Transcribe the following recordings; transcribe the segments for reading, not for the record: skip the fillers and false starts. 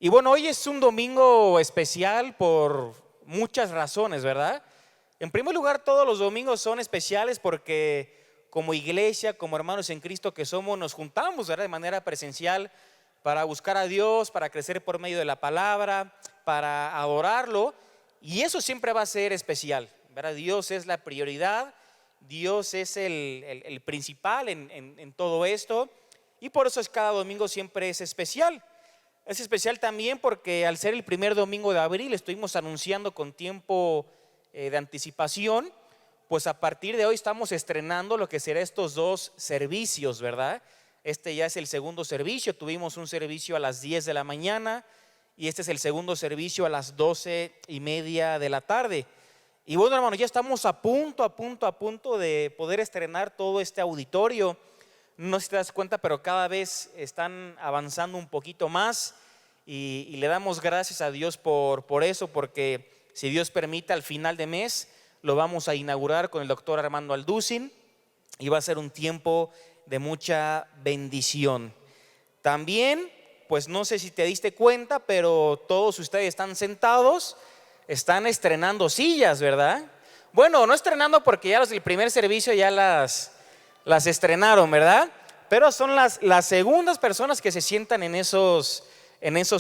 Y bueno, hoy es un domingo especial por muchas razones, ¿verdad? En primer lugar, todos los domingos son especiales porque como iglesia, como hermanos en Cristo que somos, nos juntamos, ¿verdad?, de manera presencial para buscar a Dios, para crecer por medio de la palabra, para adorarlo. Y eso siempre va a ser especial, ¿verdad? Dios es la prioridad, Dios es el principal en todo esto. Y por eso cada domingo siempre es especial. Es especial también porque al ser el primer domingo de abril estuvimos anunciando con tiempo de anticipación, pues a partir de hoy estamos estrenando lo que será estos dos servicios, ¿verdad? Este ya es el segundo servicio, tuvimos un servicio a las 10 de la mañana y este es el segundo servicio a las 12:30 de la tarde. Y bueno, hermano, ya estamos a punto de poder estrenar todo este auditorio. No sé si te das cuenta, pero cada vez están avanzando un poquito más y le damos gracias a Dios por eso, porque si Dios permite, al final de mes lo vamos a inaugurar con el doctor Armando Alducin y va a ser un tiempo de mucha bendición. También, pues no sé si te diste cuenta, pero todos ustedes están sentados, están estrenando sillas, ¿verdad? Bueno, no estrenando porque ya los del primer servicio ya las estrenaron, ¿verdad? Pero son las segundas personas que se sientan en esos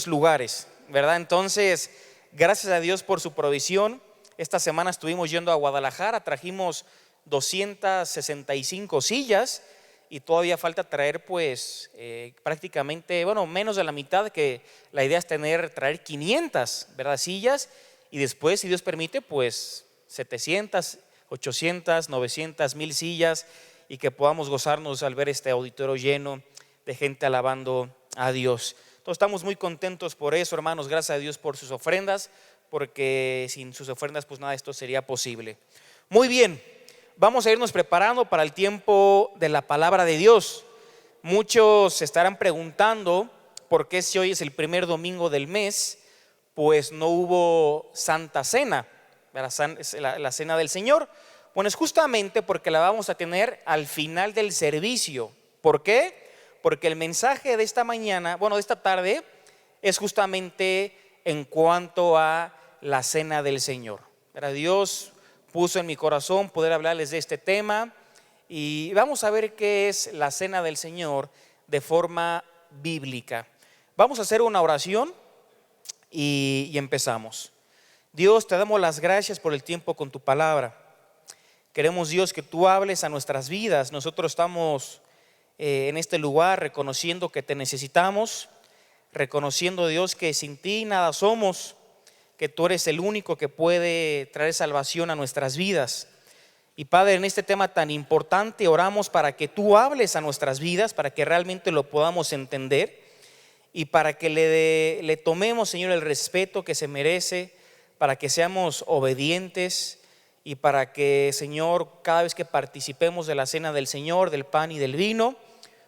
lugares, ¿verdad? Entonces, gracias a Dios por su provisión. Esta semana estuvimos yendo a Guadalajara, trajimos 265 sillas y todavía falta traer pues prácticamente, bueno, menos de la mitad, que la idea es traer 500, ¿verdad?, sillas, y después, si Dios permite, pues 700, 800, 900, 1000 sillas, y que podamos gozarnos al ver este auditorio lleno de gente alabando a Dios. Entonces estamos muy contentos por eso, hermanos. Gracias a Dios por sus ofrendas, porque sin sus ofrendas pues nada de esto sería posible. Muy bien, vamos a irnos preparando para el tiempo de la palabra de Dios. Muchos se estarán preguntando por qué, si hoy es el primer domingo del mes, pues no hubo Santa Cena, la Cena del Señor. Bueno, es justamente porque la vamos a tener al final del servicio. ¿Por qué? Porque el mensaje de esta mañana, bueno, de esta tarde, es justamente en cuanto a la Cena del Señor. Dios puso en mi corazón poder hablarles de este tema y vamos a ver qué es la Cena del Señor de forma bíblica. Vamos a hacer una oración y empezamos. Dios, te damos las gracias por el tiempo con tu palabra. Queremos, Dios, que tú hables a nuestras vidas. Nosotros estamos en este lugar reconociendo que te necesitamos, reconociendo, Dios, que sin ti nada somos, que tú eres el único que puede traer salvación a nuestras vidas. Y Padre, en este tema tan importante oramos para que tú hables a nuestras vidas, para que realmente lo podamos entender y para que le tomemos, Señor, el respeto que se merece, para que seamos obedientes y para que, Señor, cada vez que participemos de la cena del Señor, del pan y del vino,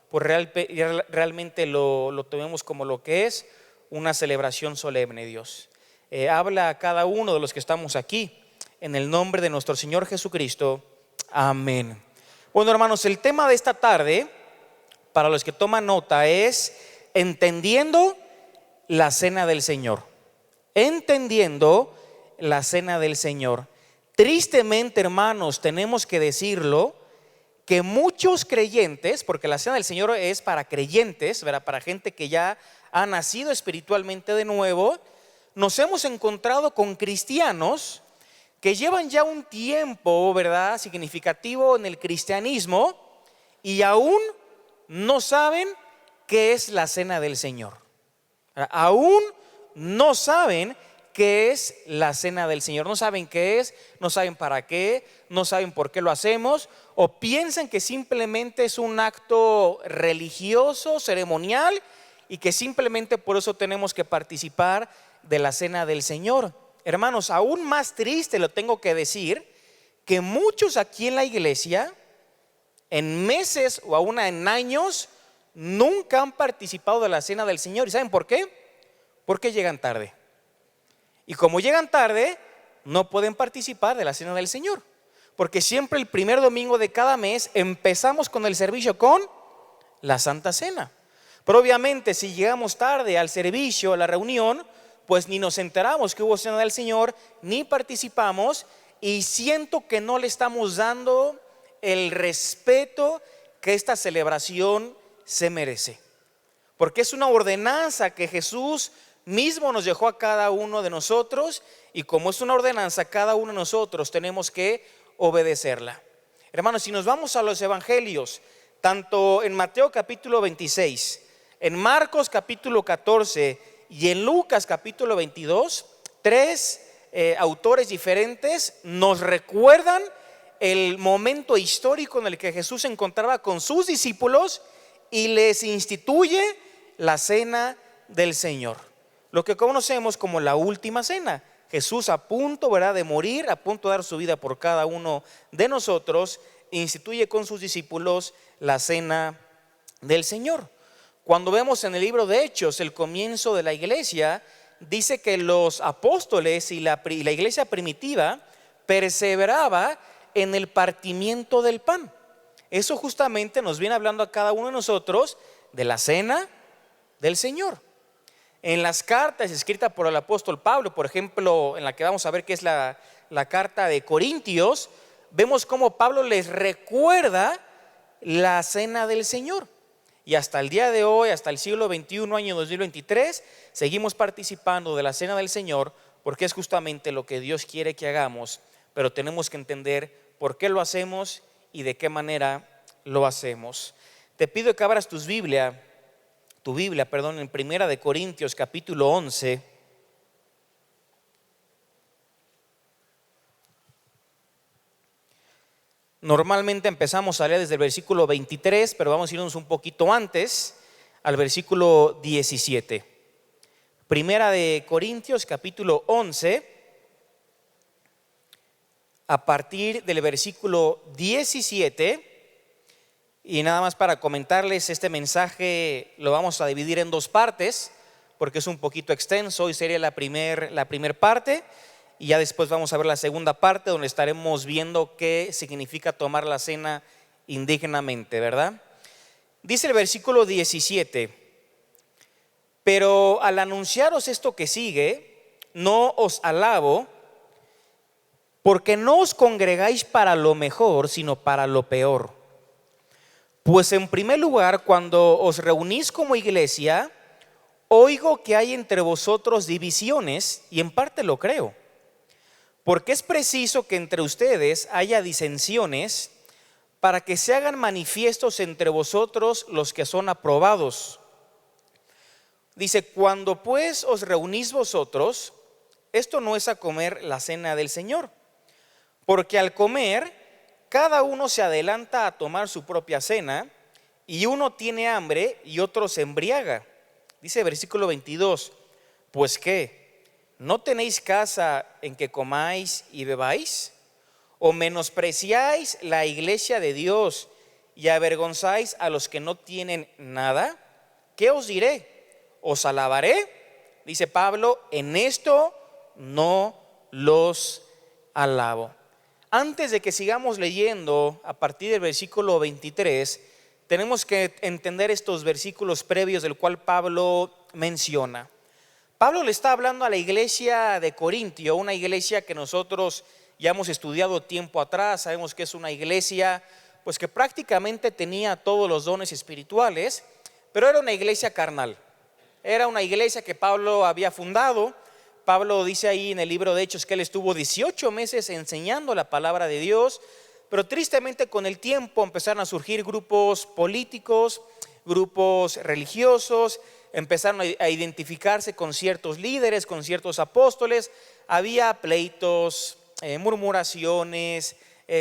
pues realmente lo tomemos como lo que es, una celebración solemne, Dios. Habla a cada uno de los que estamos aquí, en el nombre de nuestro Señor Jesucristo. Amén. Bueno, hermanos, el tema de esta tarde, para los que toman nota, es entendiendo la cena del Señor. Entendiendo la cena del Señor. Tristemente, hermanos, tenemos que decirlo, que muchos creyentes, porque la cena del Señor es para creyentes, ¿verdad?, para gente que ya ha nacido espiritualmente de nuevo, nos hemos encontrado con cristianos que llevan ya un tiempo, ¿verdad?, significativo en el cristianismo y aún no saben qué es la cena del Señor. Aún no saben qué es la cena del Señor. No saben qué es, no saben para qué, no saben por qué lo hacemos, o piensan que simplemente es un acto religioso, ceremonial, y que simplemente por eso tenemos que participar de la cena del Señor. Hermanos, aún más triste lo tengo que decir, que muchos aquí en la iglesia, en meses o aún en años, nunca han participado de la cena del Señor. ¿Y saben por qué? Porque llegan tarde. Y como llegan tarde, no pueden participar de la cena del Señor. Porque siempre el primer domingo de cada mes empezamos con el servicio con la Santa Cena. Pero obviamente si llegamos tarde al servicio, a la reunión, pues ni nos enteramos que hubo cena del Señor, ni participamos, y siento que no le estamos dando el respeto que esta celebración se merece. Porque es una ordenanza que Jesús mismo nos dejó a cada uno de nosotros, y como es una ordenanza, cada uno de nosotros tenemos que obedecerla. Hermanos, si nos vamos a los evangelios, tanto en Mateo capítulo 26, en Marcos capítulo 14 y en Lucas capítulo 22, tres autores diferentes nos recuerdan el momento histórico en el que Jesús se encontraba con sus discípulos y les instituye la cena del Señor, lo que conocemos como la última cena. Jesús a punto, ¿verdad?, de morir, a punto de dar su vida por cada uno de nosotros, instituye con sus discípulos la cena del Señor. Cuando vemos en el libro de Hechos el comienzo de la iglesia, dice que los apóstoles y la iglesia primitiva perseveraba en el partimiento del pan. Eso justamente nos viene hablando a cada uno de nosotros de la cena del Señor. En las cartas escritas por el apóstol Pablo, por ejemplo, en la que vamos a ver que es la carta de Corintios, vemos cómo Pablo les recuerda la cena del Señor. Y hasta el día de hoy, hasta el siglo XXI, año 2023, seguimos participando de la cena del Señor, porque es justamente lo que Dios quiere que hagamos, pero tenemos que entender por qué lo hacemos y de qué manera lo hacemos. Te pido que abras tu Biblia, en Primera de Corintios capítulo 11. Normalmente empezamos a leer desde el versículo 23, pero vamos a irnos un poquito antes, al versículo 17. Primera de Corintios capítulo 11, a partir del versículo 17. Y nada más para comentarles, este mensaje lo vamos a dividir en dos partes, porque es un poquito extenso. Hoy sería la primer parte, y ya después vamos a ver la segunda parte, donde estaremos viendo qué significa tomar la cena indignamente, ¿verdad? Dice el versículo 17: pero al anunciaros esto que sigue, no os alabo, porque no os congregáis para lo mejor, sino para lo peor. Pues en primer lugar, cuando os reunís como iglesia, oigo que hay entre vosotros divisiones, y en parte lo creo, porque es preciso que entre ustedes haya disensiones, para que se hagan manifiestos entre vosotros los que son aprobados. Dice: cuando pues os reunís vosotros, esto no es a comer la cena del Señor, porque al comer cada uno se adelanta a tomar su propia cena, y uno tiene hambre y otro se embriaga. Dice el versículo 22: pues ¿qué? ¿No tenéis casa en que comáis y bebáis? ¿O menospreciáis la iglesia de Dios y avergonzáis a los que no tienen nada? ¿Qué os diré? ¿Os alabaré? Dice Pablo: en esto no los alabo. Antes de que sigamos leyendo a partir del versículo 23, tenemos que entender estos versículos previos del cual Pablo menciona. Pablo le está hablando a la iglesia de Corintio, una iglesia que nosotros ya hemos estudiado tiempo atrás. Sabemos que es una iglesia pues que prácticamente tenía todos los dones espirituales, pero era una iglesia carnal. Era una iglesia que Pablo había fundado. Pablo dice ahí en el libro de Hechos que él estuvo 18 meses enseñando la palabra de Dios, pero tristemente con el tiempo empezaron a surgir grupos políticos, grupos religiosos, empezaron a identificarse con ciertos líderes, con ciertos apóstoles. Había pleitos, murmuraciones,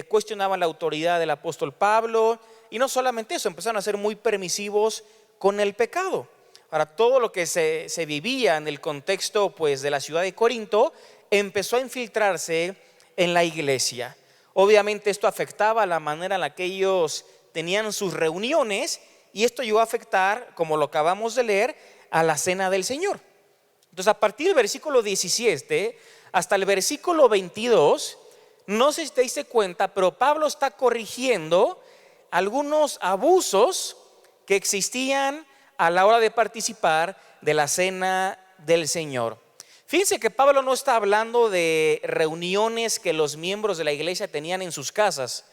cuestionaban la autoridad del apóstol Pablo, y no solamente eso, empezaron a ser muy permisivos con el pecado. Ahora, todo lo que se vivía en el contexto pues de la ciudad de Corinto empezó a infiltrarse en la iglesia. Obviamente esto afectaba la manera en la que ellos tenían sus reuniones, y esto llegó a afectar, como lo acabamos de leer, a la cena del Señor. Entonces, a partir del versículo 17 hasta el versículo 22, no sé si te diste cuenta, pero Pablo está corrigiendo algunos abusos que existían a la hora de participar de la cena del Señor. Fíjense que Pablo no está hablando de reuniones que los miembros de la iglesia tenían en sus casas.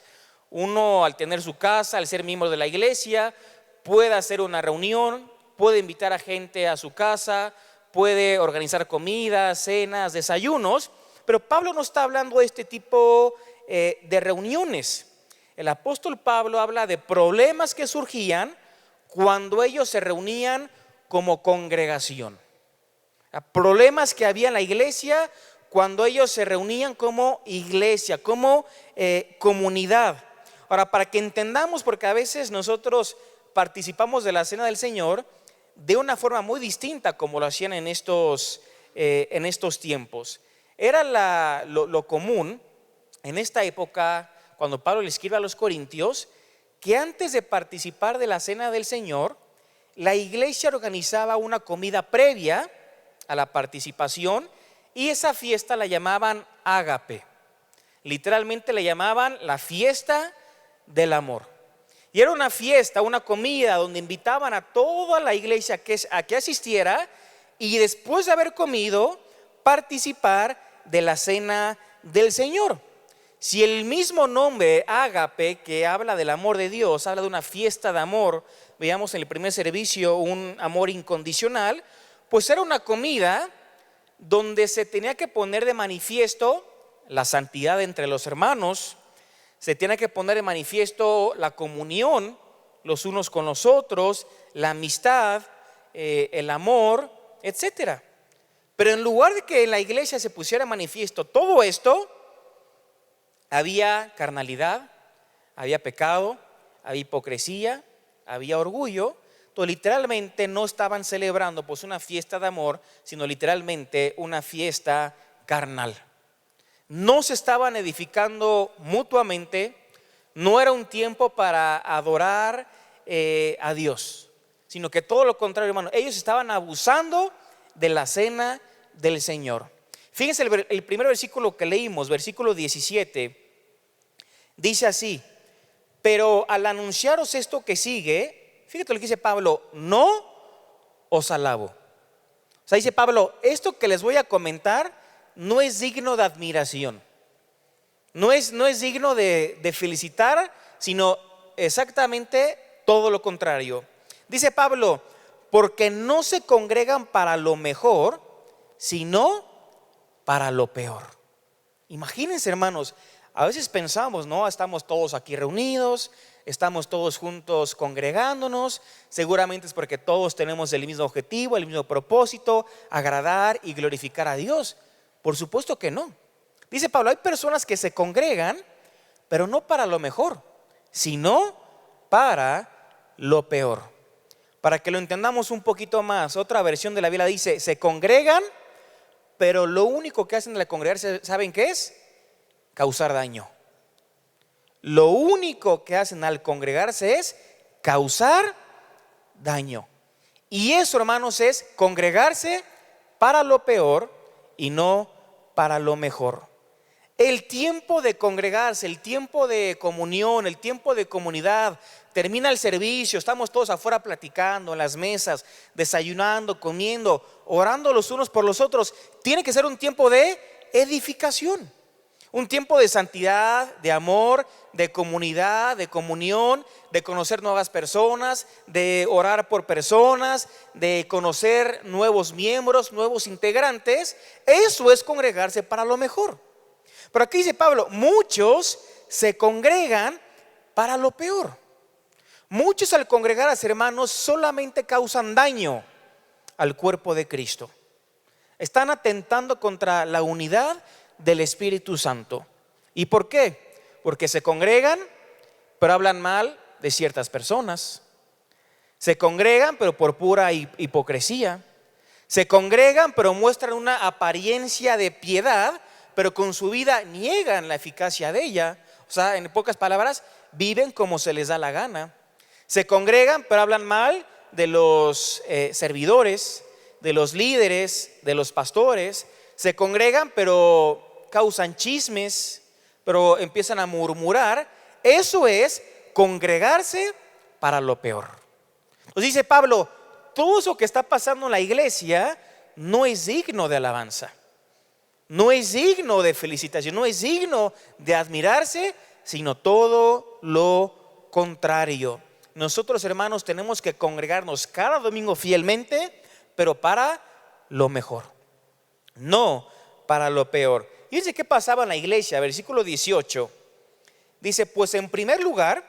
Uno, al tener su casa, al ser miembro de la iglesia, puede hacer una reunión, puede invitar a gente a su casa, puede organizar comidas, cenas, desayunos, pero Pablo no está hablando de este tipo de reuniones. El apóstol Pablo habla de problemas que surgían cuando ellos se reunían como congregación. Problemas que había en la iglesia cuando ellos se reunían como iglesia, como comunidad. Ahora, para que entendamos, porque a veces nosotros participamos de la cena del Señor de una forma muy distinta como lo hacían en estos tiempos. Era lo común en esta época, cuando Pablo le escribe a los corintios, que antes de participar de la cena del Señor, la iglesia organizaba una comida previa a la participación, y esa fiesta la llamaban ágape. Literalmente le llamaban la fiesta del amor. Y era una fiesta, una comida donde invitaban a toda la iglesia a que asistiera, y después de haber comido, participar de la cena del Señor. Si el mismo nombre ágape, que habla del amor de Dios, habla de una fiesta de amor, veíamos en el primer servicio un amor incondicional, pues era una comida donde se tenía que poner de manifiesto la santidad entre los hermanos, se tenía que poner de manifiesto la comunión los unos con los otros, la amistad, el amor, etcétera. Pero en lugar de que en la iglesia se pusiera de manifiesto todo esto, había carnalidad, había pecado, había hipocresía, había orgullo. Entonces literalmente no estaban celebrando pues una fiesta de amor, sino literalmente una fiesta carnal. No se estaban edificando mutuamente, no era un tiempo para adorar a Dios, sino que todo lo contrario, hermano, ellos estaban abusando de la cena del Señor. Fíjense el primer versículo que leímos, versículo 17, dice así: pero al anunciaros esto que sigue, fíjate lo que dice Pablo, no os alabo. O sea, dice Pablo, esto que les voy a comentar no es digno de admiración, no es digno de felicitar, sino exactamente todo lo contrario. Dice Pablo, porque no se congregan para lo mejor, sino para lo peor. Imagínense, hermanos, a veces pensamos, ¿no? Estamos todos aquí reunidos, estamos todos juntos congregándonos, seguramente es porque todos tenemos el mismo objetivo, el mismo propósito, agradar y glorificar a Dios. Por supuesto que no. Dice Pablo, hay personas que se congregan, pero no para lo mejor, sino para lo peor. Para que lo entendamos un poquito más, otra versión de la Biblia dice, se congregan, pero lo único que hacen al congregarse, ¿saben qué es? Causar daño. Lo único que hacen al congregarse es causar daño. Y eso, hermanos, es congregarse para lo peor y no para lo mejor. El tiempo de congregarse, el tiempo de comunión, el tiempo de comunidad, termina el servicio, estamos todos afuera platicando en las mesas, desayunando, comiendo, orando los unos por los otros. Tiene que ser un tiempo de edificación, un tiempo de santidad, de amor, de comunidad, de comunión, de conocer nuevas personas, de orar por personas, de conocer nuevos miembros, nuevos integrantes. Eso es congregarse para lo mejor. Pero aquí dice Pablo, muchos se congregan para lo peor. Muchos al congregar a sus hermanos solamente causan daño al cuerpo de Cristo. Están atentando contra la unidad del Espíritu Santo. ¿Y por qué? Porque se congregan, pero hablan mal de ciertas personas. Se congregan, pero por pura hipocresía. Se congregan, pero muestran una apariencia de piedad, pero con su vida niegan la eficacia de ella. O sea, en pocas palabras, viven como se les da la gana. Se congregan, pero hablan mal de los servidores, de los líderes, de los pastores. Se congregan, pero causan chismes, pero empiezan a murmurar. Eso es congregarse para lo peor. Entonces dice Pablo, todo eso que está pasando en la iglesia no es digno de alabanza, no es digno de felicitación, no es digno de admirarse, sino todo lo contrario. Nosotros, hermanos, tenemos que congregarnos cada domingo fielmente, pero para lo mejor, no para lo peor. Y dice qué pasaba en la iglesia, versículo 18. Dice, pues en primer lugar,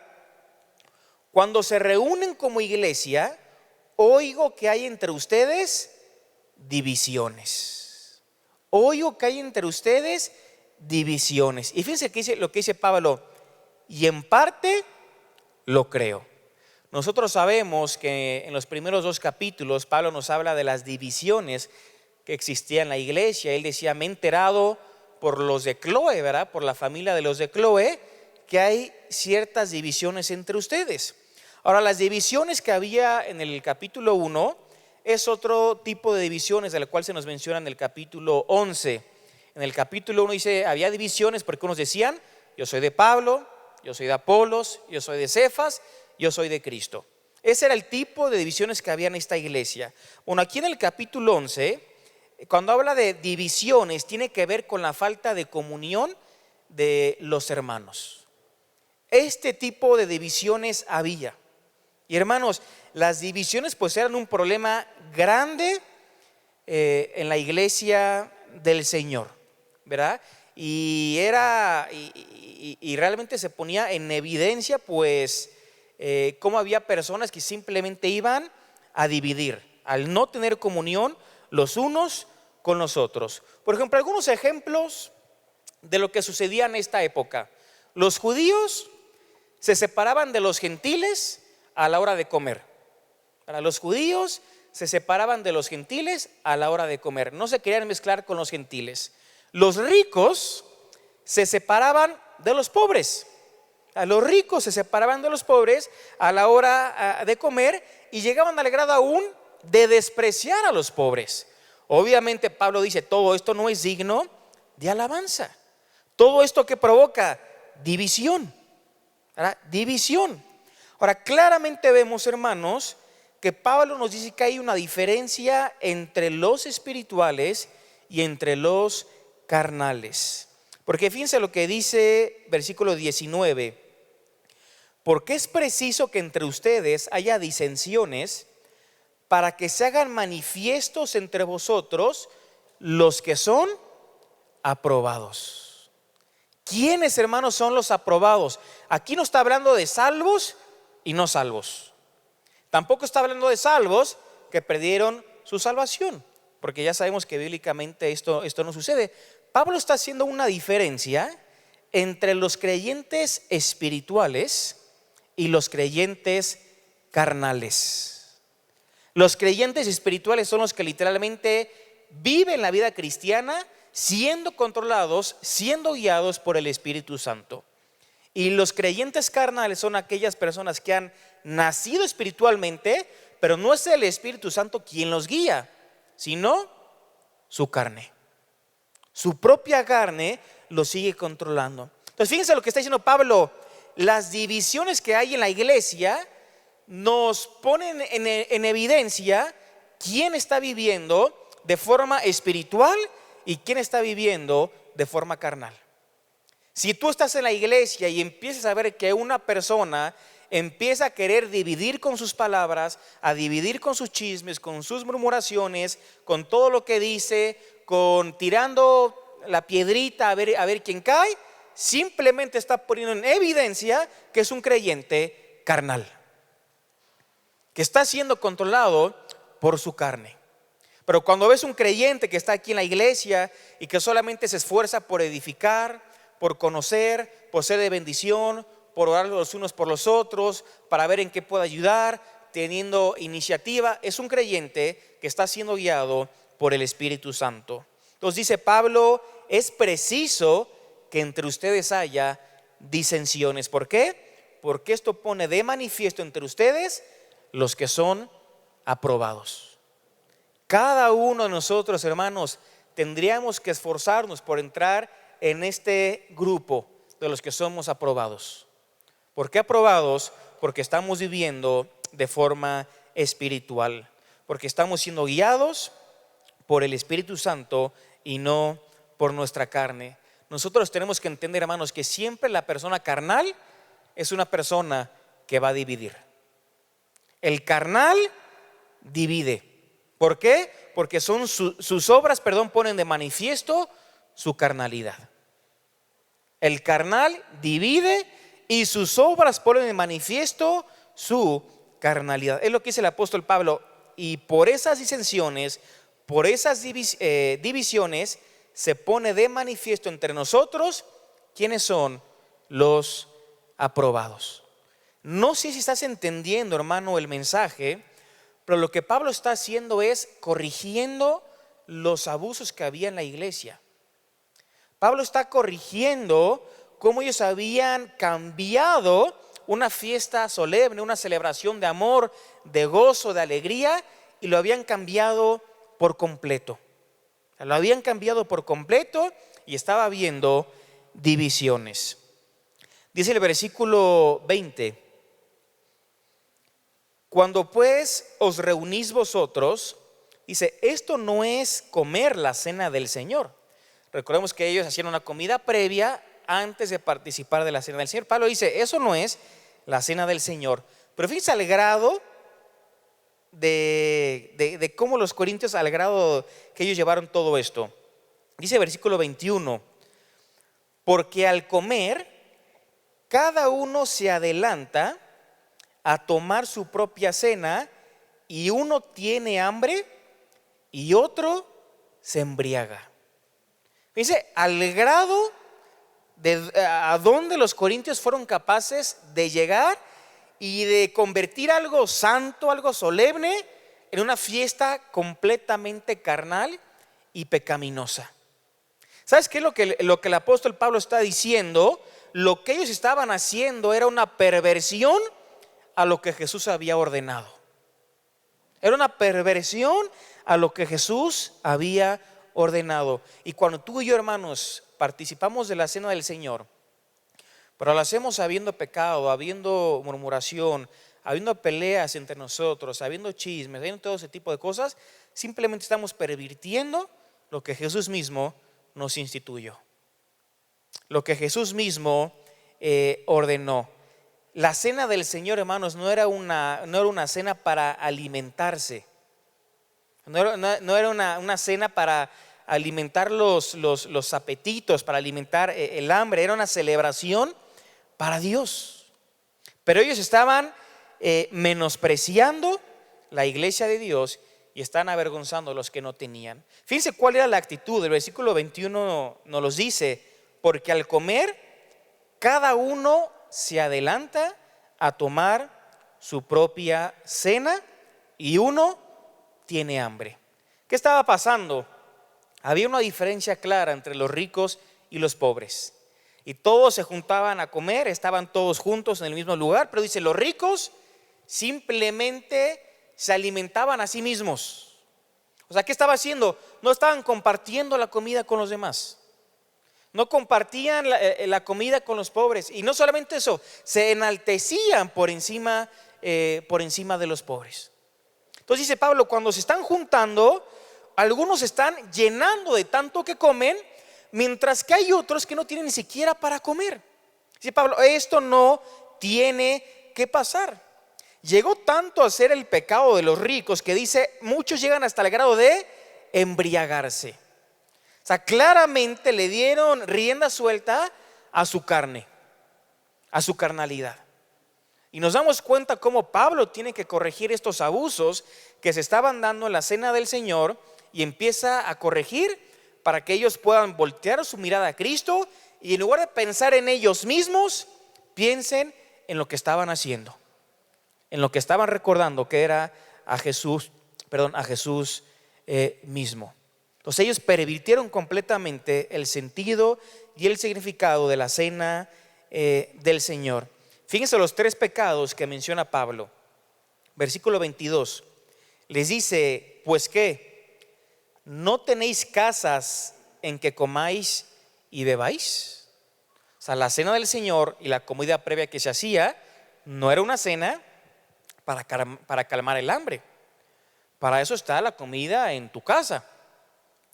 cuando se reúnen como iglesia, oigo que hay entre ustedes divisiones. Oigo que hay entre ustedes divisiones. Y fíjense lo que dice Pablo, y en parte lo creo. Nosotros sabemos que en los primeros 2 capítulos Pablo nos habla de las divisiones que existían en la iglesia. Él decía, me he enterado por los de Cloé, ¿verdad? Por la familia de los de Cloé, que hay ciertas divisiones entre ustedes. Ahora, las divisiones que había en el capítulo 1 es otro tipo de divisiones de la cual se nos menciona en el capítulo 11. En el capítulo 1 dice, había divisiones porque unos decían, yo soy de Pablo, yo soy de Apolos, yo soy de Cefas, yo soy de Cristo. Ese era el tipo de divisiones que había en esta iglesia. Bueno, aquí en el capítulo 11, cuando habla de divisiones, tiene que ver con la falta de comunión de los hermanos. Este tipo de divisiones había. Y hermanos, las divisiones pues eran un problema grande en la iglesia del Señor, ¿verdad? Y realmente se ponía en evidencia pues cómo había personas que simplemente iban a dividir, al no tener comunión los unos con los otros. Por ejemplo, algunos ejemplos de lo que sucedía en esta época. Los judíos se separaban de los gentiles a la hora de comer. Para los judíos se separaban de los gentiles a la hora de comer. No se querían mezclar con los gentiles. Los ricos se separaban de los pobres. A los ricos se separaban de los pobres a la hora de comer y llegaban al grado aún de despreciar a los pobres. Obviamente Pablo dice, todo esto no es digno de alabanza. Todo esto que provoca división, ¿verdad? División. Ahora, claramente vemos, hermanos, que Pablo nos dice que hay una diferencia entre los espirituales y entre los carnales. Porque fíjense lo que dice versículo 19. Porque es preciso que entre ustedes haya disensiones para que se hagan manifiestos entre vosotros los que son aprobados. ¿Quiénes, hermanos, son los aprobados? Aquí no está hablando de salvos y no salvos. Tampoco está hablando de salvos que perdieron su salvación, porque ya sabemos que bíblicamente esto no sucede. Pablo está haciendo una diferencia entre los creyentes espirituales y los creyentes carnales. Los creyentes espirituales son los que literalmente viven la vida cristiana siendo controlados, siendo guiados por el Espíritu Santo. Y los creyentes carnales son aquellas personas que han nacido espiritualmente, pero no es el Espíritu Santo quien los guía, sino su carne. Su propia carne los sigue controlando. Entonces fíjense lo que está diciendo Pablo. Las divisiones que hay en la iglesia nos ponen en evidencia quién está viviendo de forma espiritual y quién está viviendo de forma carnal. Si tú estás en la iglesia y empiezas a ver que una persona empieza a querer dividir con sus palabras, a dividir con sus chismes, con sus murmuraciones, con todo lo que dice, con tirando la piedrita a ver quién cae, simplemente está poniendo en evidencia que es un creyente carnal, que está siendo controlado por su carne. Pero cuando ves un creyente que está aquí en la iglesia y que solamente se esfuerza por edificar, por conocer, por ser de bendición, por orar los unos por los otros, para ver en qué puede ayudar, teniendo iniciativa, es un creyente que está siendo guiado por el Espíritu Santo. Entonces dice Pablo, es preciso que entre ustedes haya disensiones. ¿Por qué? Porque esto pone de manifiesto entre ustedes los que son aprobados. Cada uno de nosotros, hermanos, tendríamos que esforzarnos por entrar en este grupo de los que somos aprobados. ¿Por qué aprobados? Porque estamos viviendo de forma espiritual. porque estamos siendo guiados por el Espíritu Santo y no por nuestra carne. Nosotros tenemos que entender, hermanos, que siempre la persona carnal es una persona que va a dividir. El carnal divide. ¿Por qué? Porque sus obras, ponen de manifiesto su carnalidad. El carnal divide y sus obras ponen de manifiesto su carnalidad. Es lo que dice el apóstol Pablo. Y por esas disensiones, por esas divisiones, se pone de manifiesto entre nosotros quiénes son los aprobados. No sé si estás entendiendo, hermano, el mensaje, pero lo que Pablo está haciendo es corrigiendo los abusos que había en la iglesia. Pablo está corrigiendo cómo ellos habían cambiado una fiesta solemne, una celebración de amor, de gozo, de alegría, y lo habían cambiado por completo. Lo habían cambiado por completo y estaba habiendo divisiones. Dice el versículo 20: cuando pues os reunís vosotros, dice, esto no es comer la cena del Señor. Recordemos que ellos hacían una comida previa antes de participar de la cena del Señor. Pablo dice, eso no es la cena del Señor. Pero fíjense al grado de cómo los corintios, al grado que ellos llevaron todo esto. Dice versículo 21, porque al comer, cada uno se adelanta a tomar su propia cena, y uno tiene hambre y otro se embriaga. Dice, al grado a donde los corintios fueron capaces de llegar y de convertir algo santo, algo solemne, en una fiesta completamente carnal y pecaminosa. ¿Sabes qué es lo que el apóstol Pablo está diciendo? Lo que ellos estaban haciendo era una perversión a lo que Jesús había ordenado. Era una perversión a lo que Jesús había ordenado. Y cuando tú y yo, hermanos, participamos de la cena del Señor, pero lo hacemos habiendo pecado, habiendo murmuración, habiendo peleas entre nosotros, habiendo chismes, habiendo todo ese tipo de cosas, simplemente estamos pervirtiendo lo que Jesús mismo nos instituyó, lo que Jesús mismo ordenó. La cena del Señor, hermanos, no era una cena para alimentarse. No era una cena para alimentar los apetitos, para alimentar el hambre. Era una celebración para Dios. Pero ellos estaban menospreciando la iglesia de Dios y están avergonzando a los que no tenían. Fíjense cuál era la actitud. El versículo 21 nos los dice: porque al comer, cada uno se adelanta a tomar su propia cena y uno tiene hambre. ¿Qué estaba pasando? Había una diferencia clara entre los ricos y los pobres. Y todos se juntaban a comer, estaban todos juntos en el mismo lugar, pero dice, los ricos simplemente se alimentaban a sí mismos. O sea, ¿qué estaba haciendo? No estaban compartiendo la comida con los demás. No compartían la comida con los pobres. Y no solamente eso, se enaltecían por encima de los pobres. Entonces dice Pablo, cuando se están juntando, algunos están llenando de tanto que comen, mientras que hay otros que no tienen ni siquiera para comer. Dice Pablo, esto no tiene que pasar. Llegó tanto a ser el pecado de los ricos que dice, muchos llegan hasta el grado de embriagarse. O sea, claramente le dieron rienda suelta a su carne, a su carnalidad. Y nos damos cuenta cómo Pablo tiene que corregir estos abusos que se estaban dando en la cena del Señor, y empieza a corregir para que ellos puedan voltear su mirada a Cristo y en lugar de pensar en ellos mismos, piensen en lo que estaban haciendo, en lo que estaban recordando, que era a Jesús mismo. Entonces ellos pervirtieron completamente el sentido y el significado de la cena del Señor. Fíjense los tres pecados que menciona Pablo. Versículo 22. Les dice, pues ¿qué? ¿No tenéis casas en que comáis y bebáis? O sea, la cena del Señor y la comida previa que se hacía no era una cena para calmar el hambre. Para eso está la comida en tu casa.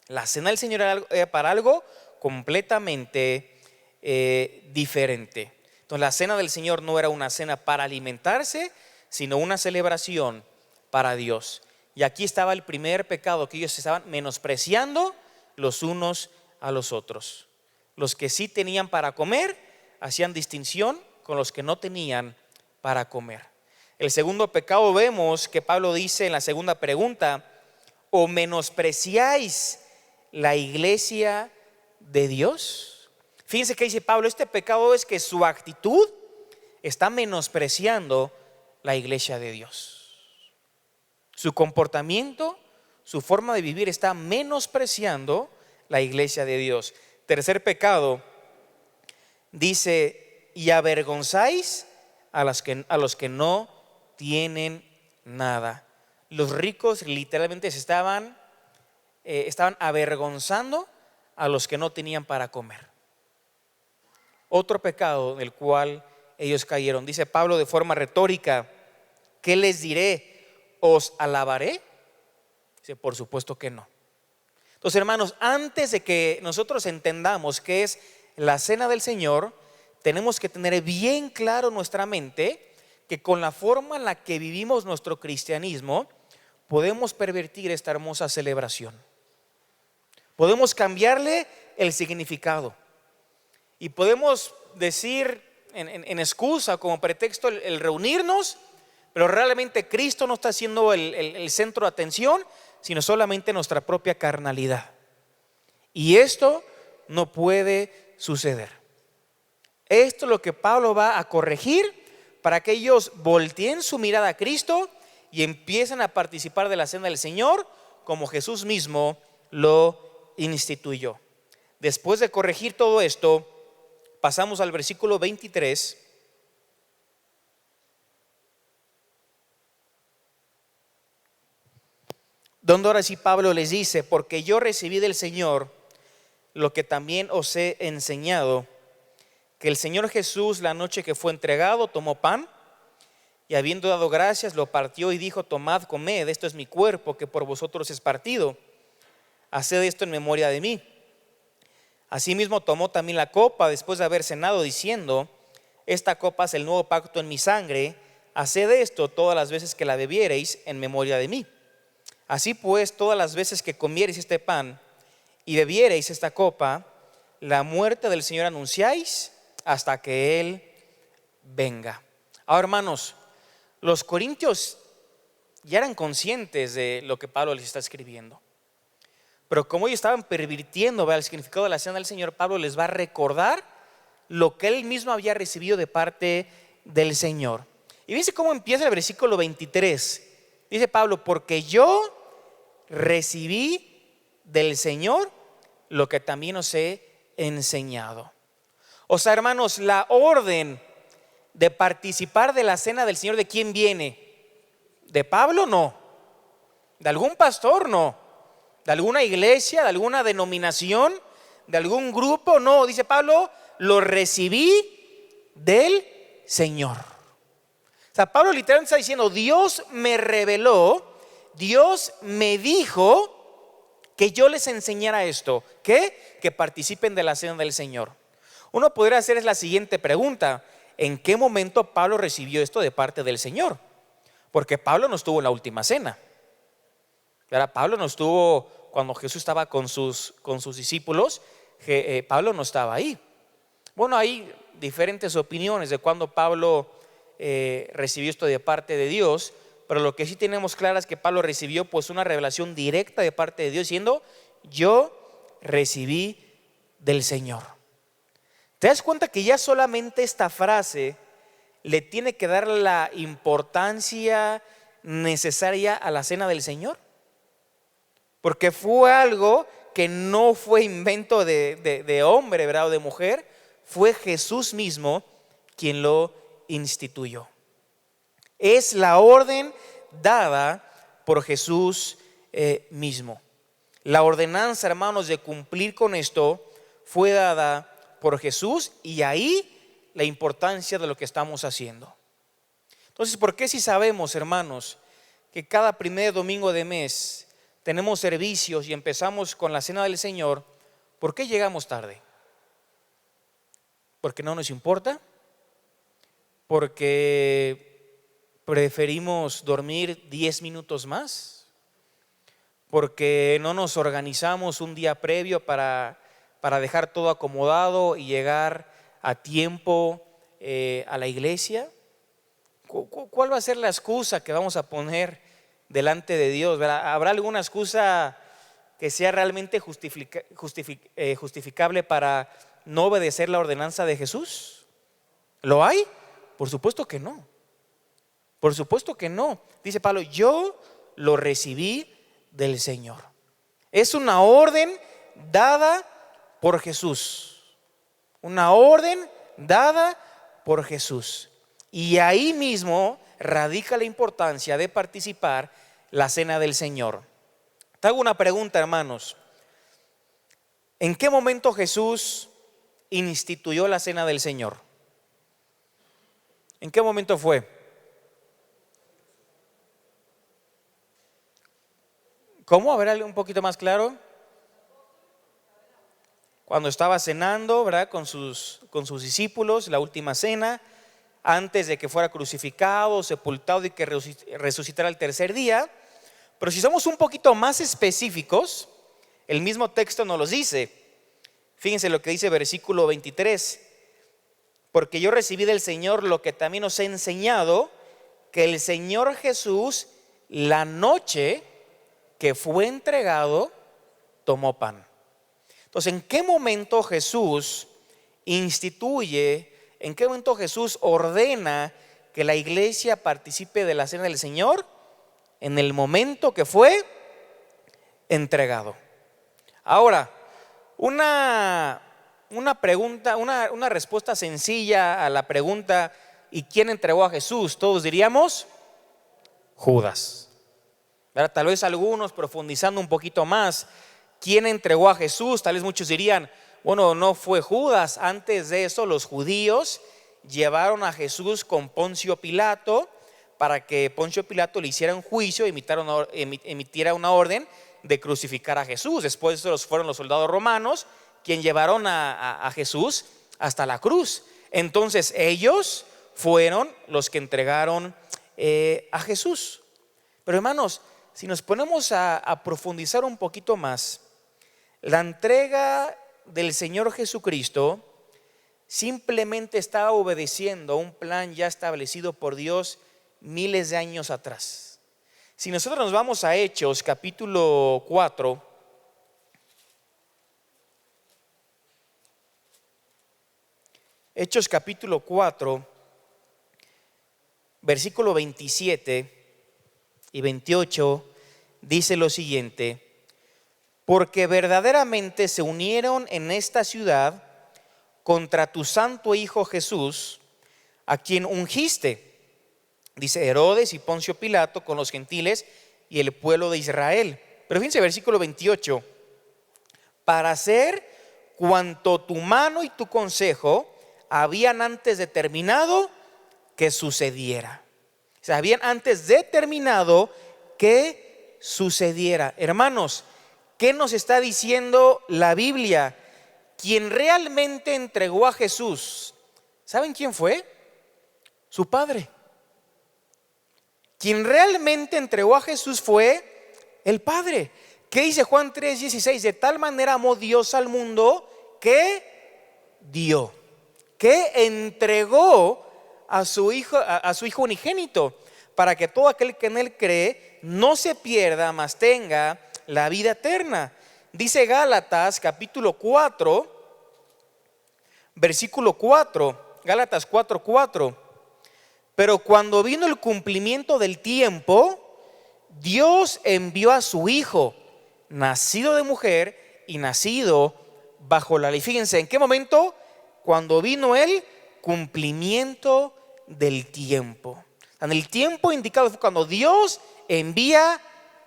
La cena del Señor era para algo completamente diferente. Entonces la cena del Señor no era una cena para alimentarse, sino una celebración para Dios. Y aquí estaba el primer pecado, que ellos estaban menospreciando los unos a los otros. Los que sí tenían para comer hacían distinción con los que no tenían para comer. El segundo pecado, vemos que Pablo dice en la segunda pregunta: ¿o menospreciáis la iglesia de Dios? Fíjense que dice Pablo, este pecado es que su actitud está menospreciando la iglesia de Dios. Su comportamiento, su forma de vivir está menospreciando la iglesia de Dios. Tercer pecado, dice: y avergonzáis a los que no tienen nada. Los ricos literalmente estaban avergonzando a los que no tenían para comer. Otro pecado del cual ellos cayeron. Dice Pablo de forma retórica: ¿qué les diré? ¿Os alabaré? Dice, por supuesto que no. Entonces, hermanos, antes de que nosotros entendamos qué es la cena del Señor, tenemos que tener bien claro en nuestra mente que con la forma en la que vivimos nuestro cristianismo podemos pervertir esta hermosa celebración. Podemos cambiarle el significado y podemos decir en excusa, como pretexto, el reunirnos, pero realmente Cristo no está siendo el centro de atención, sino solamente nuestra propia carnalidad. Y esto no puede suceder. Esto es lo que Pablo va a corregir para que ellos volteen su mirada a Cristo y empiecen a participar de la cena del Señor como Jesús mismo lo instituyó. Después de corregir todo esto, pasamos al versículo 23. Donde ahora sí Pablo les dice: porque yo recibí del Señor lo que también os he enseñado, que el Señor Jesús, la noche que fue entregado, tomó pan y habiendo dado gracias lo partió y dijo: tomad, comed, esto es mi cuerpo que por vosotros es partido, haced esto en memoria de mí. Asimismo tomó también la copa después de haber cenado, diciendo: esta copa es el nuevo pacto en mi sangre, haced esto todas las veces que la bebiereis en memoria de mí. Así pues, todas las veces que comiereis este pan y bebiereis esta copa, la muerte del Señor anunciáis hasta que Él venga. Ahora, hermanos, los corintios ya eran conscientes de lo que Pablo les está escribiendo, pero como ellos estaban pervirtiendo el significado de la cena del Señor, Pablo les va a recordar lo que él mismo había recibido de parte del Señor. Y fíjense cómo empieza el versículo 23. Dice Pablo: porque yo recibí del Señor lo que también os he enseñado. O sea, hermanos, la orden de participar de la cena del Señor, ¿de quién viene? ¿De Pablo? No. ¿De algún pastor? No. ¿De alguna iglesia? ¿De alguna denominación? ¿De algún grupo? No, dice Pablo: lo recibí del Señor. O sea, Pablo literalmente está diciendo: Dios me reveló, Dios me dijo que yo les enseñara esto. ¿Qué? Que participen de la cena del Señor. Uno podría hacer la siguiente pregunta: ¿en qué momento Pablo recibió esto de parte del Señor? Porque Pablo no estuvo en la última cena. Pablo no estuvo cuando Jesús estaba con sus discípulos. Pablo no estaba ahí. Bueno, hay diferentes opiniones de cuándo Pablo recibió esto de parte de Dios, pero lo que sí tenemos claro es que Pablo recibió pues una revelación directa de parte de Dios, diciendo: yo recibí del Señor. ¿Te das cuenta que ya solamente esta frase le tiene que dar la importancia necesaria a la cena del Señor? Porque fue algo que no fue invento de hombre, ¿verdad? O de mujer. Fue Jesús mismo quien lo instituyó. Es la orden dada por Jesús mismo. La ordenanza, hermanos, de cumplir con esto fue dada por Jesús, y ahí la importancia de lo que estamos haciendo. Entonces, ¿por qué si sabemos, hermanos, que cada primer domingo de mes tenemos servicios y empezamos con la cena del Señor, ¿por qué llegamos tarde? ¿Porque no nos importa? ¿Porque preferimos dormir 10 minutos más? ¿Porque no nos organizamos un día previo para dejar todo acomodado y llegar a tiempo a la iglesia? ¿Cuál va a ser la excusa que vamos a poner delante de Dios? ¿Verdad? ¿Habrá alguna excusa que sea realmente justificable para no obedecer la ordenanza de Jesús? ¿Lo hay? Por supuesto que no. Por supuesto que no. Dice Pablo, yo lo recibí del Señor. Es una orden dada por Jesús. Una orden dada por Jesús. Y ahí mismo radica la importancia de participar la cena del Señor. Te hago una pregunta, hermanos. ¿En qué momento Jesús instituyó la cena del Señor? ¿En qué momento fue? ¿Cómo? A ver, un poquito más claro. Cuando estaba cenando, ¿verdad? Con sus discípulos, la última cena, antes de que fuera crucificado, sepultado y que resucitara el tercer día. Pero si somos un poquito más específicos, el mismo texto nos los dice. Fíjense lo que dice versículo 23. Porque yo recibí del Señor lo que también os he enseñado, que el Señor Jesús, la noche que fue entregado, tomó pan. Entonces, ¿en qué momento Jesús instituye, en qué momento Jesús ordena que la iglesia participe de la cena del Señor? En el momento que fue entregado. Ahora, una pregunta, una respuesta sencilla a la pregunta, ¿y quién entregó a Jesús? Todos diríamos Judas. ¿Verdad? Tal vez algunos profundizando un poquito más, ¿quién entregó a Jesús? Tal vez muchos dirían, bueno, no fue Judas. Antes de eso, los judíos llevaron a Jesús con Poncio Pilato para que Poncio Pilato le hiciera un juicio e emitiera una orden de crucificar a Jesús. Después de eso fueron los soldados romanos quien llevaron a Jesús hasta la cruz. Entonces ellos fueron los que entregaron a Jesús. Pero hermanos, si nos ponemos a profundizar un poquito más, la entrega del Señor Jesucristo simplemente estaba obedeciendo a un plan ya establecido por Dios miles de años atrás. Si nosotros nos vamos a Hechos capítulo 4, Hechos capítulo 4, versículo 27 y 28, dice lo siguiente: porque verdaderamente se unieron en esta ciudad contra tu santo Hijo Jesús, a quien ungiste, dice Herodes y Poncio Pilato, con los gentiles y el pueblo de Israel. Pero fíjense versículo 28, para hacer cuanto tu mano y tu consejo habían antes determinado que sucediera. O sea, habían antes determinado que sucediera. Hermanos, ¿qué nos está diciendo la Biblia? Quien realmente entregó a Jesús, ¿saben quién fue? Su Padre. Quien realmente entregó a Jesús fue el Padre. ¿Qué dice Juan 3:16? De tal manera amó Dios al mundo que dio, que entregó a su Hijo unigénito, para que todo aquel que en Él cree no se pierda, mas tenga la vida eterna. Dice Gálatas capítulo 4, versículo 4, Gálatas 4:4. Pero cuando vino el cumplimiento del tiempo, Dios envió a su Hijo, nacido de mujer y nacido bajo la ley. Fíjense, ¿en qué momento? Cuando vino el cumplimiento del tiempo. En el tiempo indicado fue cuando Dios envía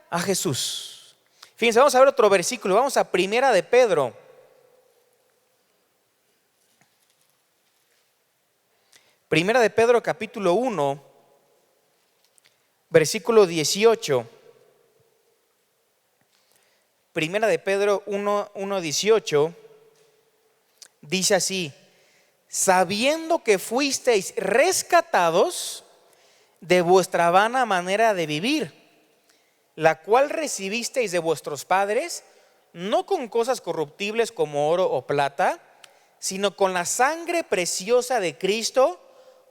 a Jesús. Fíjense, vamos a ver otro versículo. Vamos a Primera de Pedro. Primera de Pedro capítulo 1, versículo 18. Primera de Pedro 1:18 dice así: sabiendo que fuisteis rescatados de vuestra vana manera de vivir, la cual recibisteis de vuestros padres, no con cosas corruptibles como oro o plata, sino con la sangre preciosa de Cristo,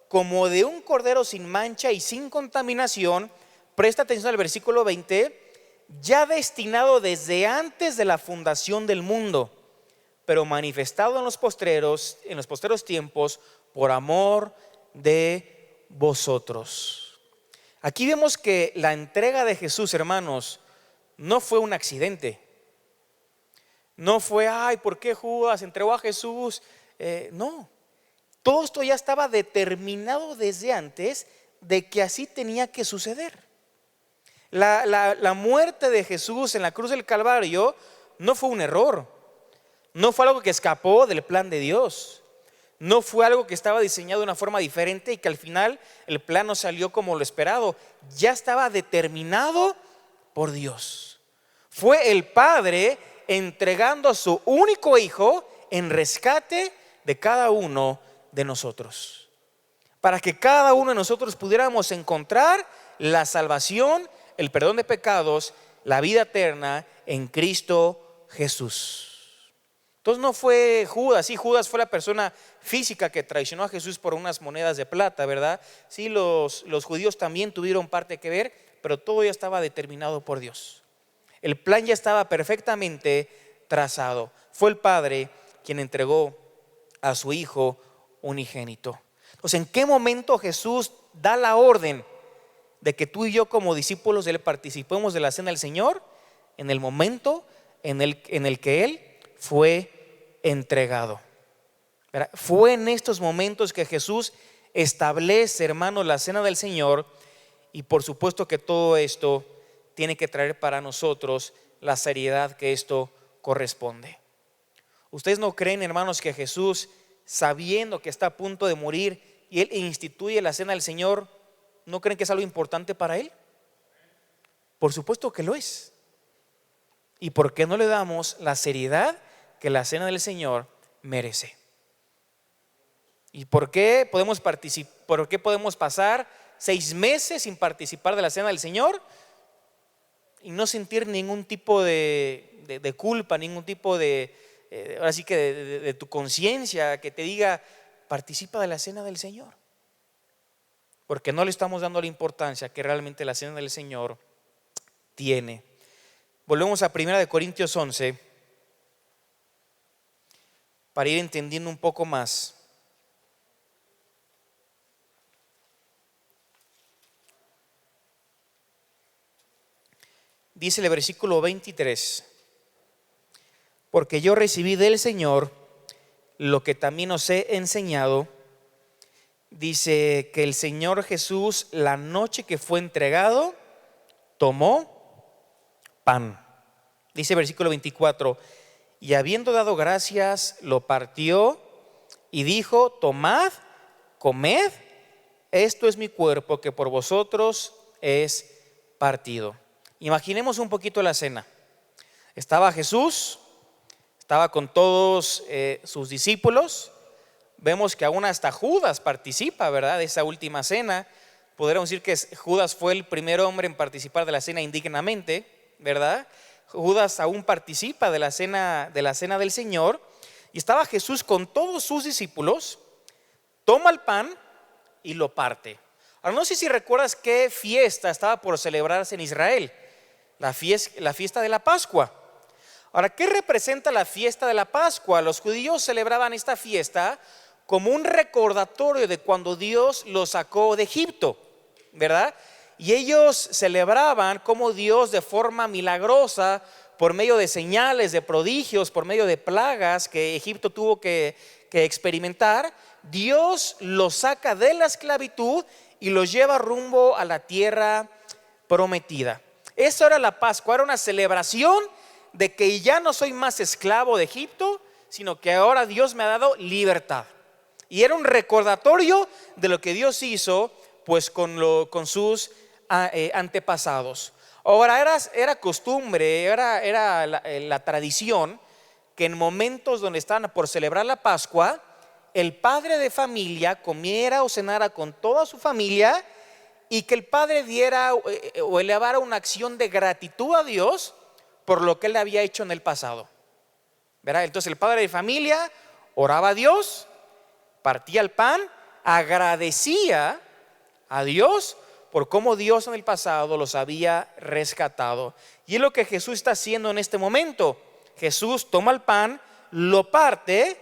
como de un cordero sin mancha y sin contaminación. Presta atención al versículo 20: ya destinado desde antes de la fundación del mundo, pero manifestado en los postreros tiempos por amor de vosotros. Aquí vemos que la entrega de Jesús, hermanos, no fue un accidente. No fue, ay, ¿por qué Judas entregó a Jesús? No, todo esto ya estaba determinado desde antes de que así tenía que suceder. La muerte de Jesús en la cruz del Calvario no fue un error, no fue algo que escapó del plan de Dios, no fue algo que estaba diseñado de una forma diferente y que al final el plan no salió como lo esperado. Ya estaba determinado por Dios. Fue el Padre entregando a su único Hijo en rescate de cada uno de nosotros, para que cada uno de nosotros pudiéramos encontrar la salvación, el perdón de pecados, la vida eterna en Cristo Jesús. Entonces no fue Judas. Sí, Judas fue la persona física que traicionó a Jesús por unas monedas de plata, ¿verdad? Sí, los judíos también tuvieron parte que ver, pero todo ya estaba determinado por Dios. El plan ya estaba perfectamente trazado. Fue el Padre quien entregó a su Hijo unigénito. Entonces, ¿en qué momento Jesús da la orden de que tú y yo como discípulos de Él participemos de la cena del Señor? En el momento en el que Él fue entregado. ¿Verdad? Fue en estos momentos que Jesús establece, hermanos, la cena del Señor. Y por supuesto que todo esto tiene que traer para nosotros la seriedad que esto corresponde. ¿Ustedes no creen, hermanos, que Jesús, sabiendo que está a punto de morir y Él instituye la cena del Señor, no creen que es algo importante para Él? Por supuesto que lo es. ¿Y por qué no le damos la seriedad que la cena del Señor merece? ¿Y por qué podemos pasar 6 meses sin participar de la cena del Señor y no sentir ningún tipo de culpa, ningún tipo ahora sí que de tu conciencia que te diga, participa de la cena del Señor? Porque no le estamos dando la importancia que realmente la cena del Señor tiene. Volvemos a 1 Corintios 11 para ir entendiendo un poco más. Dice el versículo 23: porque yo recibí del Señor lo que también os he enseñado. Dice que el Señor Jesús, la noche que fue entregado, tomó pan. Dice el versículo 24: y habiendo dado gracias, lo partió y dijo: tomad, comed, esto es mi cuerpo que por vosotros es partido. Imaginemos un poquito la cena. Estaba Jesús, estaba con todos sus discípulos. Vemos que aún hasta Judas participa, ¿verdad?, de esa última cena. Podríamos decir que Judas fue el primer hombre en participar de la cena indignamente, ¿verdad? Judas aún participa de la cena del Señor. Y estaba Jesús con todos sus discípulos, toma el pan y lo parte. Ahora, no sé si recuerdas qué fiesta estaba por celebrarse en Israel. La fiesta de la Pascua. Ahora, ¿qué representa la fiesta de la Pascua? Los judíos celebraban esta fiesta como un recordatorio de cuando Dios los sacó de Egipto, ¿verdad? Y ellos celebraban cómo Dios, de forma milagrosa, por medio de señales, de prodigios, por medio de plagas que Egipto tuvo que experimentar, Dios los saca de la esclavitud y los lleva rumbo a la tierra prometida. Eso era la Pascua, era una celebración de que ya no soy más esclavo de Egipto, sino que ahora Dios me ha dado libertad. Y era un recordatorio de lo que Dios hizo pues con sus antepasados. Ahora era costumbre, era la tradición que en momentos donde estaban por celebrar la Pascua, el padre de familia comiera o cenara con toda su familia y que el padre diera o elevara una acción de gratitud a Dios por lo que él había hecho en el pasado. ¿Verdad? Entonces el padre de familia oraba a Dios, partía el pan, agradecía a Dios por cómo Dios en el pasado los había rescatado. Y es lo que Jesús está haciendo en este momento. Jesús toma el pan, lo parte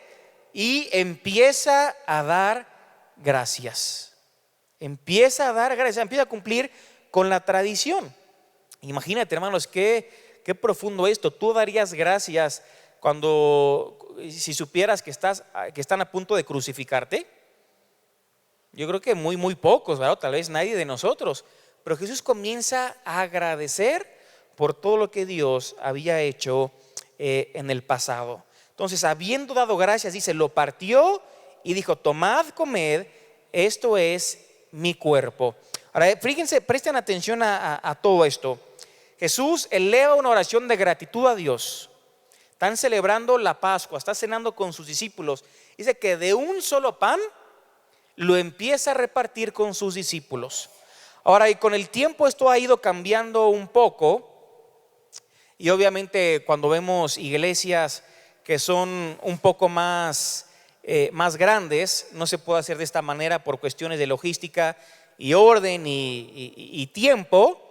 y empieza a dar gracias. Empieza a dar gracias, empieza a cumplir con la tradición. Imagínate, hermanos, qué profundo esto. Tú darías gracias si supieras que están a punto de crucificarte. Yo creo que muy pocos, ¿verdad? Tal vez nadie de nosotros. Pero Jesús comienza a agradecer por todo lo que Dios había hecho en el pasado. Entonces, habiendo dado gracias, dice, lo partió y dijo: tomad, comed, esto es mi cuerpo. Ahora, fíjense, presten atención a todo esto. Jesús eleva una oración de gratitud a Dios. Están celebrando la Pascua, está cenando con sus discípulos. Dice que de un solo pan lo empieza a repartir con sus discípulos. Ahora, y con el tiempo esto ha ido cambiando un poco. Y obviamente cuando vemos iglesias que son un poco más grandes, no se puede hacer de esta manera por cuestiones de logística y orden y tiempo.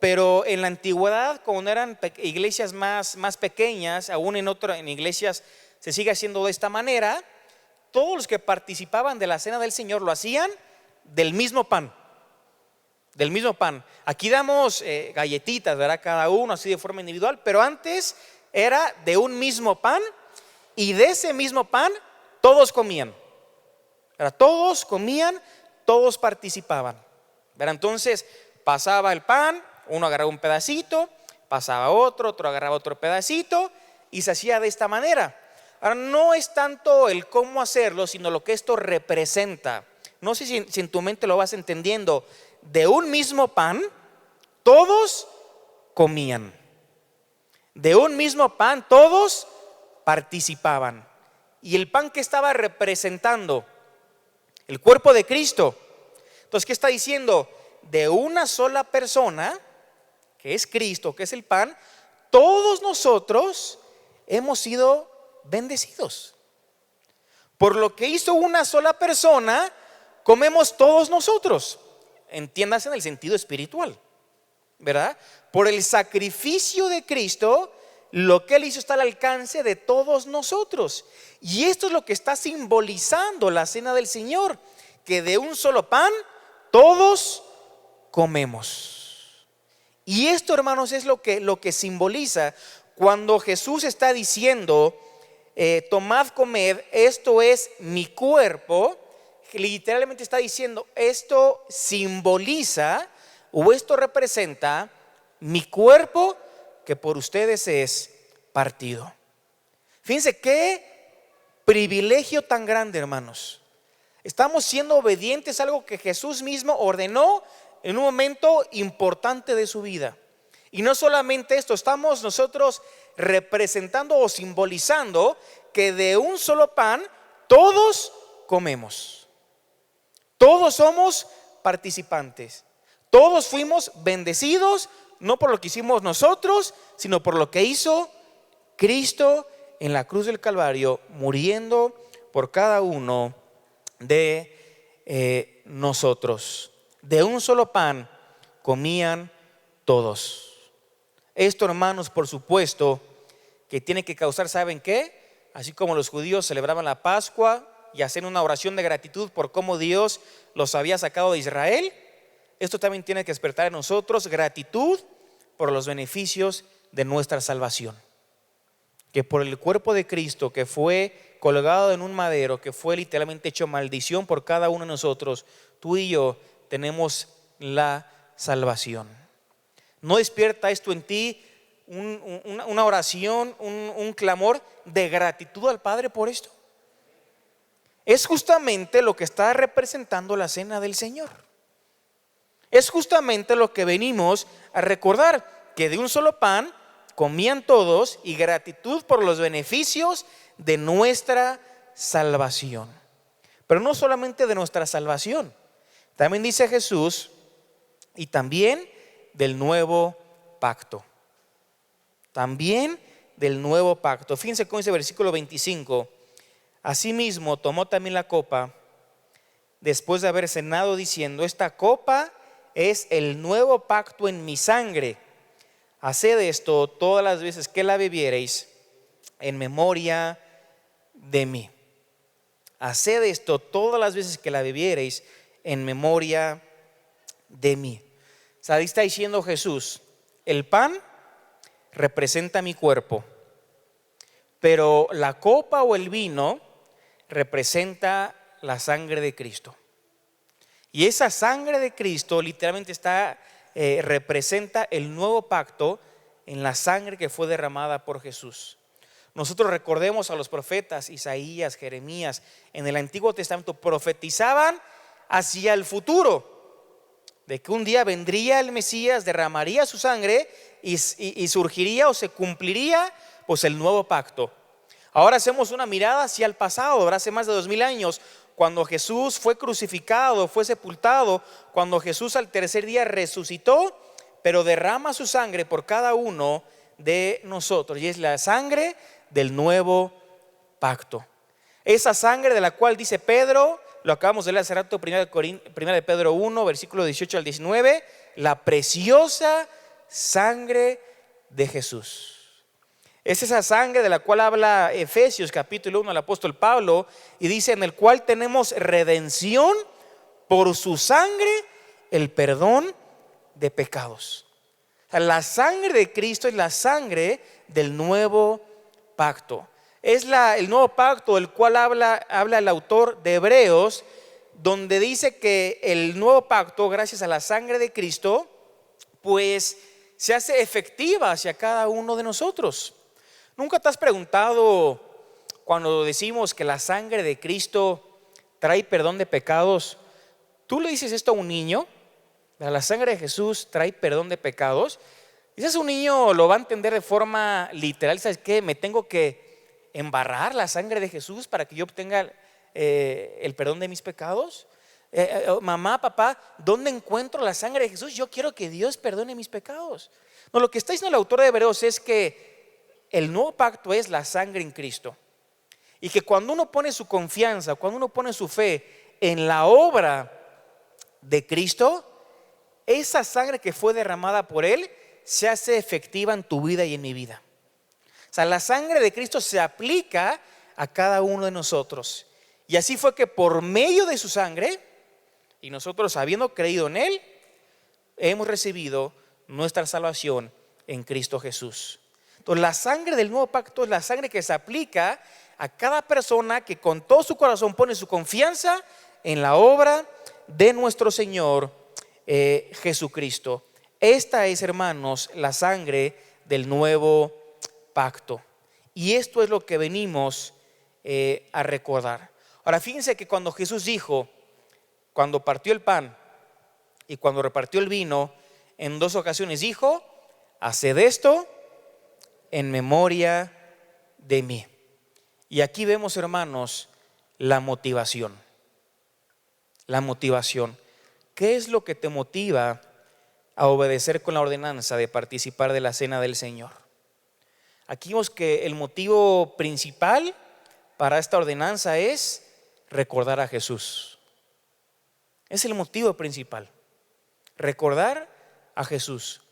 Pero en la antigüedad, cuando eran iglesias más pequeñas, aún en iglesias se sigue haciendo de esta manera. Todos los que participaban de la cena del Señor lo hacían del mismo pan. Del mismo pan. Aquí damos galletitas, ¿verdad? Cada uno así de forma individual, pero antes era de un mismo pan y de ese mismo pan todos comían. ¿Verdad? Todos comían, todos participaban. ¿Verdad? Entonces pasaba el pan, uno agarraba un pedacito, pasaba otro agarraba otro pedacito y se hacía de esta manera. Ahora, no es tanto el cómo hacerlo, sino lo que esto representa. No sé si en tu mente lo vas entendiendo. De un mismo pan, todos comían. De un mismo pan, todos participaban. Y el pan que estaba representando, el cuerpo de Cristo. Entonces, ¿qué está diciendo? De una sola persona, que es Cristo, que es el pan, todos nosotros hemos sido bendecidos. Por lo que hizo una sola persona, comemos todos nosotros. Entiéndase en el sentido espiritual, ¿verdad? Por el sacrificio de Cristo, lo que Él hizo está al alcance de todos nosotros. Y esto es lo que está simbolizando la cena del Señor, que de un solo pan todos comemos. Y esto, hermanos, es lo que simboliza cuando Jesús está diciendo: tomad, comed, esto es mi cuerpo. Literalmente está diciendo: esto simboliza o esto representa mi cuerpo que por ustedes es partido. Fíjense qué privilegio tan grande, hermanos. Estamos siendo obedientes a algo que Jesús mismo ordenó en un momento importante de su vida. Y no solamente esto, estamos nosotros representando o simbolizando que de un solo pan todos comemos. Todos somos participantes. Todos fuimos bendecidos, no por lo que hicimos nosotros, sino por lo que hizo Cristo en la cruz del Calvario, muriendo por cada uno de nosotros. De un solo pan comían todos. Esto, hermanos, por supuesto que tiene que causar, ¿saben qué? Así como los judíos celebraban la Pascua y hacían una oración de gratitud por cómo Dios los había sacado de Israel, esto también tiene que despertar en nosotros gratitud por los beneficios de nuestra salvación. Que por el cuerpo de Cristo, que fue colgado en un madero, que fue literalmente hecho maldición por cada uno de nosotros, tú y yo tenemos la salvación. ¿No despierta esto en ti una oración, un clamor de gratitud al Padre por esto? Es justamente lo que está representando la cena del Señor. Es justamente lo que venimos a recordar, que de un solo pan comían todos y gratitud por los beneficios de nuestra salvación. Pero no solamente de nuestra salvación, también dice Jesús, y también del nuevo pacto. También del nuevo pacto. Fíjense con ese versículo 25. Asimismo tomó también la copa después de haber cenado, diciendo: esta copa es el nuevo pacto en mi sangre. Haced esto todas las veces que la bebiereis en memoria de mí. Haced esto todas las veces que la bebiereis en memoria de mí. O sea, ahí está diciendo Jesús: el pan representa mi cuerpo, pero la copa o el vino representa la sangre de Cristo. Y esa sangre de Cristo literalmente representa el nuevo pacto en la sangre que fue derramada por Jesús. Nosotros recordemos a los profetas Isaías, Jeremías, en el Antiguo Testamento profetizaban hacia el futuro, de que un día vendría el Mesías, derramaría su sangre y surgiría o se cumpliría pues el nuevo pacto. Ahora hacemos una mirada hacia el pasado, ahora hace más de 2000 años, cuando Jesús fue crucificado, fue sepultado, cuando Jesús al tercer día resucitó, pero derrama su sangre por cada uno de nosotros, y es la sangre del nuevo pacto. Esa sangre de la cual dice Pedro, lo acabamos de leer hace rato, 1 de Pedro 1, versículo 18 al 19, la preciosa sangre de Jesús. Es esa sangre de la cual habla Efesios capítulo 1 el apóstol Pablo, y dice: en el cual tenemos redención por su sangre, el perdón de pecados. O sea, la sangre de Cristo es la sangre del nuevo pacto. Es el nuevo pacto del cual habla el autor de Hebreos, donde dice que el nuevo pacto, gracias a la sangre de Cristo, pues se hace efectiva hacia cada uno de nosotros. ¿Nunca te has preguntado, cuando decimos que la sangre de Cristo trae perdón de pecados, tú le dices esto a un niño? La sangre de Jesús trae perdón de pecados. Quizás un niño lo va a entender de forma literal. ¿Sabes qué? Me tengo que embarrar la sangre de Jesús para que yo obtenga el perdón de mis pecados. Mamá, papá, ¿dónde encuentro la sangre de Jesús? Yo quiero que Dios perdone mis pecados. No, lo que está diciendo el autor de Hebreos es que el nuevo pacto es la sangre en Cristo, y que cuando uno pone su confianza, cuando uno pone su fe en la obra de Cristo, esa sangre que fue derramada por Él se hace efectiva en tu vida y en mi vida. O sea, la sangre de Cristo se aplica a cada uno de nosotros. Y así fue que por medio de su sangre, y nosotros habiendo creído en Él, hemos recibido nuestra salvación en Cristo Jesús. Entonces, la sangre del nuevo pacto es la sangre que se aplica a cada persona que con todo su corazón pone su confianza en la obra de nuestro Señor Jesucristo. Esta es, hermanos, la sangre del nuevo pacto. Y esto es lo que venimos a recordar. Ahora, fíjense que cuando Jesús dijo, cuando partió el pan y cuando repartió el vino, en dos ocasiones dijo: haced esto en memoria de mí. Y aquí vemos, hermanos, la motivación. La motivación. ¿Qué es lo que te motiva a obedecer con la ordenanza de participar de la cena del Señor? Aquí vemos que el motivo principal para esta ordenanza es recordar a Jesús. Es el motivo principal, recordar a Jesús.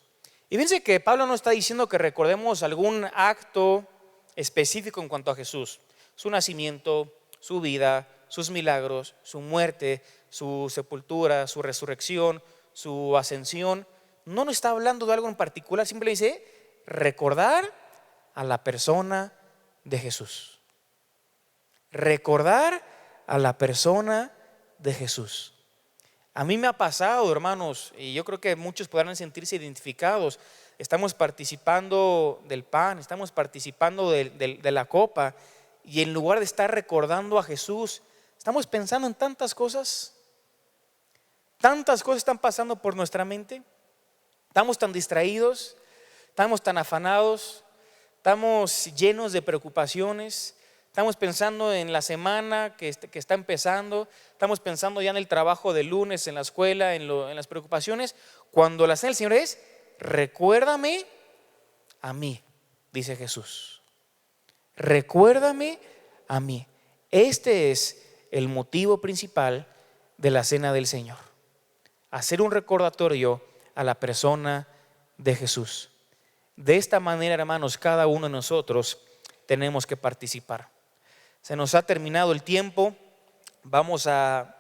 Y fíjense que Pablo no está diciendo que recordemos algún acto específico en cuanto a Jesús: su nacimiento, su vida, sus milagros, su muerte, su sepultura, su resurrección, su ascensión. No nos está hablando de algo en particular, simplemente dice recordar a la persona de Jesús. Recordar a la persona de Jesús. A mí me ha pasado, hermanos, y yo creo que muchos podrán sentirse identificados. Estamos participando del pan, estamos participando de la copa, y en lugar de estar recordando a Jesús, estamos pensando en tantas cosas. Tantas cosas están pasando por nuestra mente. Estamos tan distraídos, estamos tan afanados, estamos llenos de preocupaciones. Estamos pensando en la semana que está empezando, estamos pensando ya en el trabajo del lunes, en la escuela, en las preocupaciones, cuando la cena del Señor es: recuérdame a mí, dice Jesús. Recuérdame a mí. Este es el motivo principal de la cena del Señor: hacer un recordatorio a la persona de Jesús. De esta manera, hermanos, cada uno de nosotros tenemos que participar. Se nos ha terminado el tiempo. Vamos a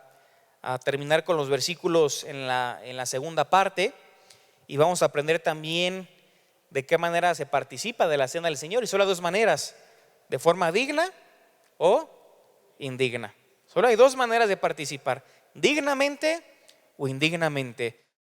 terminar con los versículos en la segunda parte, y vamos a aprender también de qué manera se participa de la cena del Señor. Y solo hay dos maneras: de forma digna o indigna. Solo hay dos maneras de participar: dignamente o indignamente.